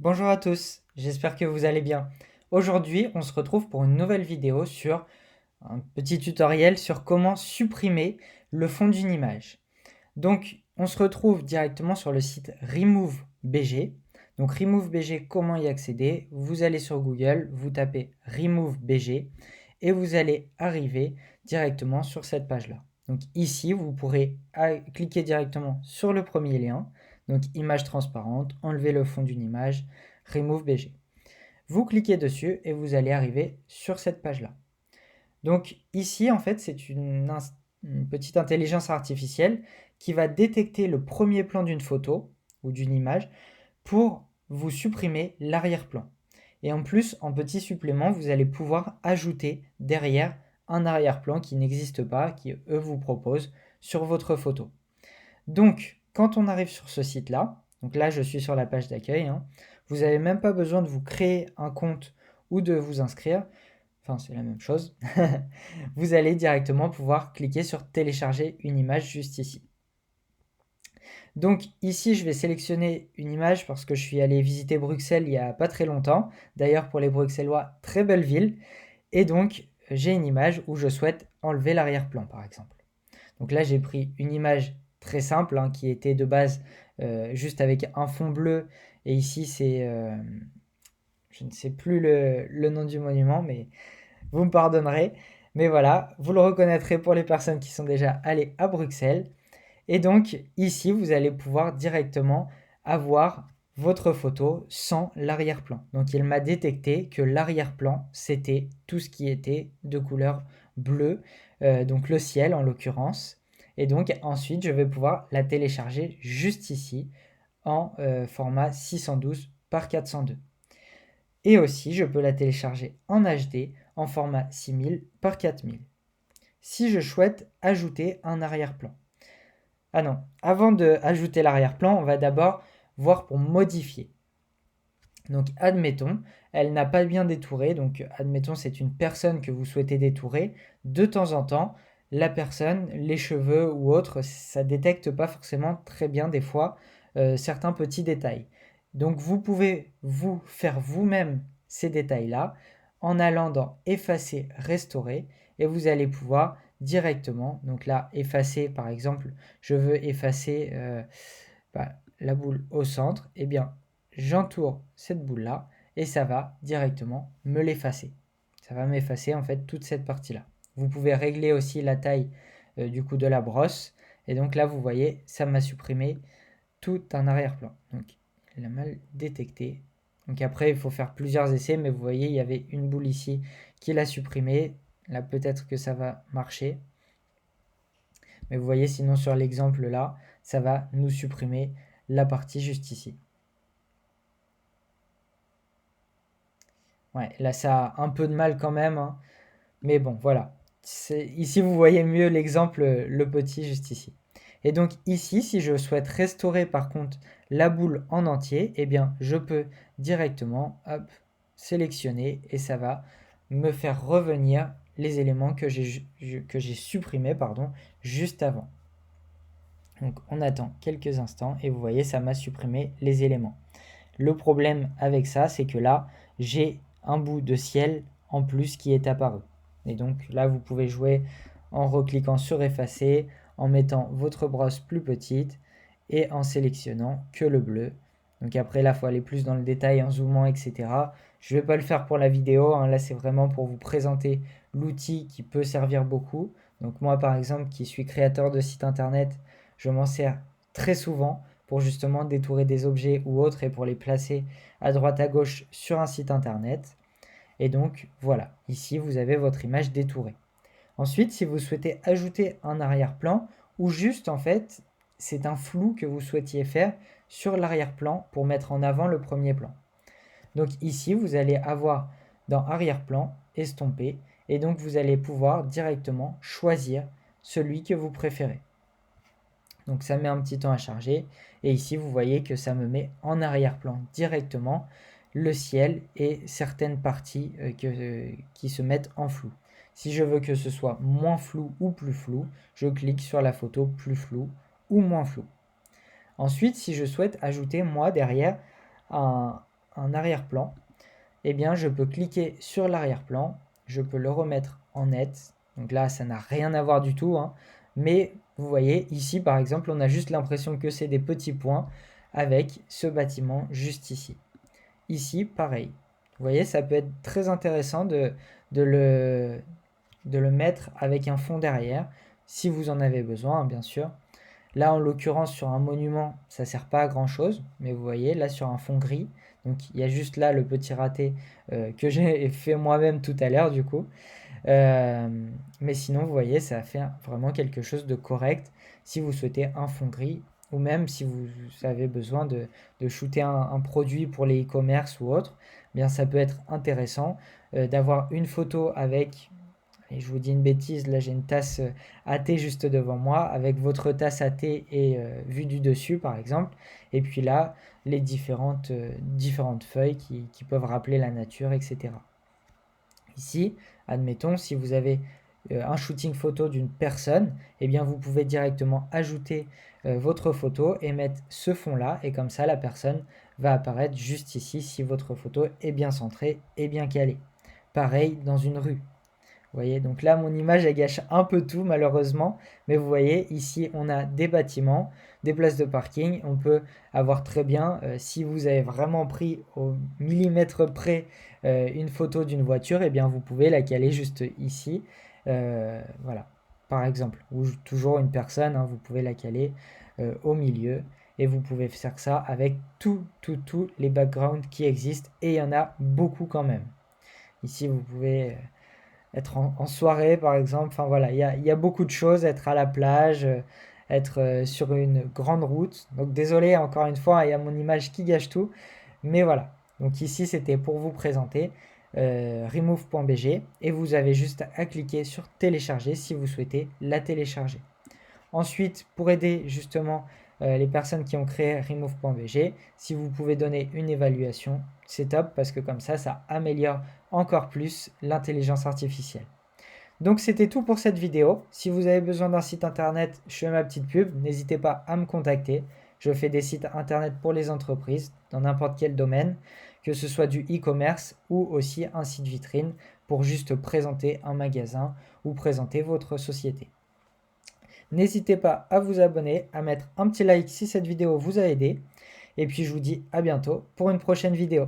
Bonjour à tous, j'espère que vous allez bien. Aujourd'hui, on se retrouve pour une nouvelle vidéo sur un petit tutoriel sur comment supprimer le fond d'une image. Donc, on se retrouve directement sur le site RemoveBG. Donc, RemoveBG, comment y accéder? Vous allez sur Google, vous tapez RemoveBG et vous allez arriver directement sur cette page-là. Donc ici, vous pourrez cliquer directement sur le premier lien, donc image transparente, enlever le fond d'une image, RemoveBG. Vous cliquez dessus et vous allez arriver sur cette page-là. Donc ici, en fait, c'est une petite intelligence artificielle qui va détecter le premier plan d'une photo ou d'une image pour vous supprimer l'arrière-plan. Et en plus, en petit supplément, vous allez pouvoir ajouter derrière un arrière-plan qui n'existe pas, qui eux vous proposent sur votre photo. Donc, quand on arrive sur ce site-là, donc là je suis sur la page d'accueil, vous n'avez même pas besoin de vous créer un compte ou de vous inscrire, enfin c'est la même chose, vous allez directement pouvoir cliquer sur télécharger une image juste ici. Donc ici, je vais sélectionner une image parce que je suis allé visiter Bruxelles il n'y a pas très longtemps. D'ailleurs, pour les Bruxellois, très belle ville. Et donc, j'ai une image où je souhaite enlever l'arrière-plan, par exemple. Donc là, j'ai pris une image très simple qui était de base juste avec un fond bleu. Et ici, c'est... je ne sais plus le nom du monument, mais vous me pardonnerez. Mais voilà, vous le reconnaîtrez pour les personnes qui sont déjà allées à Bruxelles. Et donc ici, vous allez pouvoir directement avoir votre photo sans l'arrière-plan. Donc il m'a détecté que l'arrière-plan, c'était tout ce qui était de couleur bleue, donc le ciel en l'occurrence. Et donc ensuite, je vais pouvoir la télécharger juste ici en format 612 par 402. Et aussi, je peux la télécharger en HD en format 6000 par 4000. Si je souhaite ajouter un arrière-plan. Ah non, avant d'ajouter l'arrière-plan, on va d'abord voir pour modifier. Donc admettons, elle n'a pas bien détouré, donc admettons c'est une personne que vous souhaitez détourer. De temps en temps, la personne, les cheveux ou autre, ça détecte pas forcément très bien des fois certains petits détails. Donc vous pouvez vous faire vous-même ces détails-là en allant dans effacer, restaurer et vous allez pouvoir directement, donc là effacer par exemple, je veux effacer la boule au centre, et bien j'entoure cette boule là et ça va directement me l'effacer. Ça va m'effacer en fait toute cette partie là. Vous pouvez régler aussi la taille du coup de la brosse et donc là vous voyez ça m'a supprimé tout un arrière-plan. Donc il a mal détecté. Donc après il faut faire plusieurs essais mais vous voyez il y avait une boule ici qui l'a supprimé. Là peut-être que ça va marcher. Mais vous voyez sinon sur l'exemple là ça va nous supprimer la partie juste ici. Ouais, là ça a un peu de mal quand même, mais bon, voilà. Ici, vous voyez mieux l'exemple, le petit juste ici. Et donc ici, si je souhaite restaurer par contre la boule en entier, eh bien, je peux directement, hop, sélectionner et ça va me faire revenir les éléments que j'ai supprimés, pardon, juste avant. Donc on attend quelques instants et vous voyez, ça m'a supprimé les éléments. Le problème avec ça, c'est que là, j'ai un bout de ciel en plus qui est apparu. Et donc là, vous pouvez jouer en recliquant sur effacer, en mettant votre brosse plus petite et en sélectionnant que le bleu. Donc après, là, il faut aller plus dans le détail en zoomant, etc. Je ne vais pas le faire pour la vidéo. Là, c'est vraiment pour vous présenter l'outil qui peut servir beaucoup. Donc moi, par exemple, qui suis créateur de site internet, je m'en sers très souvent pour justement détourer des objets ou autres et pour les placer à droite à gauche sur un site internet. Et donc voilà, ici vous avez votre image détourée. Ensuite, si vous souhaitez ajouter un arrière-plan ou juste en fait c'est un flou que vous souhaitiez faire sur l'arrière-plan pour mettre en avant le premier plan. Donc ici vous allez avoir dans arrière-plan, estomper et donc vous allez pouvoir directement choisir celui que vous préférez. Donc ça met un petit temps à charger. Et ici, vous voyez que ça me met en arrière-plan directement le ciel et certaines parties qui se mettent en flou. Si je veux que ce soit moins flou ou plus flou, je clique sur la photo plus flou ou moins flou. Ensuite, si je souhaite ajouter moi derrière un un arrière-plan, eh bien je peux cliquer sur l'arrière-plan, je peux le remettre en net. Donc là, ça n'a rien à voir du tout, hein. Mais vous voyez, ici par exemple, on a juste l'impression que c'est des petits points avec ce bâtiment juste ici. Ici, pareil. Vous voyez, ça peut être très intéressant de le mettre avec un fond derrière, si vous en avez besoin, bien sûr. Là, en l'occurrence, sur un monument, ça ne sert pas à grand chose, mais vous voyez, là, sur un fond gris, donc il y a juste là le petit raté que j'ai fait moi-même tout à l'heure, du coup. Mais sinon, vous voyez, ça fait vraiment quelque chose de correct si vous souhaitez un fond gris, ou même si vous avez besoin de shooter un produit pour les e-commerce ou autre, eh bien ça peut être intéressant d'avoir une photo avec, et je vous dis une bêtise, là j'ai une tasse à thé juste devant moi, avec votre tasse à thé et vue du dessus par exemple, et puis là les différentes feuilles qui peuvent rappeler la nature, etc. Ici, admettons, si vous avez un shooting photo d'une personne, eh bien vous pouvez directement ajouter votre photo et mettre ce fond-là, et comme ça la personne va apparaître juste ici si votre photo est bien centrée et bien calée. Pareil dans une rue. Vous voyez, donc là, mon image, elle gâche un peu tout, malheureusement. Mais vous voyez, ici, on a des bâtiments, des places de parking. On peut avoir très bien, si vous avez vraiment pris au millimètre près une photo d'une voiture, eh bien, vous pouvez la caler juste ici. Voilà, par exemple. Ou toujours une personne, hein, vous pouvez la caler au milieu. Et vous pouvez faire ça avec tous les backgrounds qui existent. Et il y en a beaucoup quand même. Ici, vous pouvez être en soirée par exemple. Enfin voilà, il y a beaucoup de choses, être à la plage, être sur une grande route. Donc désolé encore une fois, il y a mon image qui gâche tout. Mais voilà, donc ici c'était pour vous présenter remove.bg et vous avez juste à cliquer sur télécharger si vous souhaitez la télécharger. Ensuite, pour aider justement les personnes qui ont créé remove.bg, si vous pouvez donner une évaluation, c'est top parce que comme ça améliore encore plus l'intelligence artificielle. Donc c'était tout pour cette vidéo. Si vous avez besoin d'un site internet, je fais ma petite pub, n'hésitez pas à me contacter. Je fais des sites internet pour les entreprises dans n'importe quel domaine, que ce soit du e-commerce ou aussi un site vitrine pour juste présenter un magasin ou présenter votre société. N'hésitez pas à vous abonner, à mettre un petit like si cette vidéo vous a aidé. Et puis je vous dis à bientôt pour une prochaine vidéo.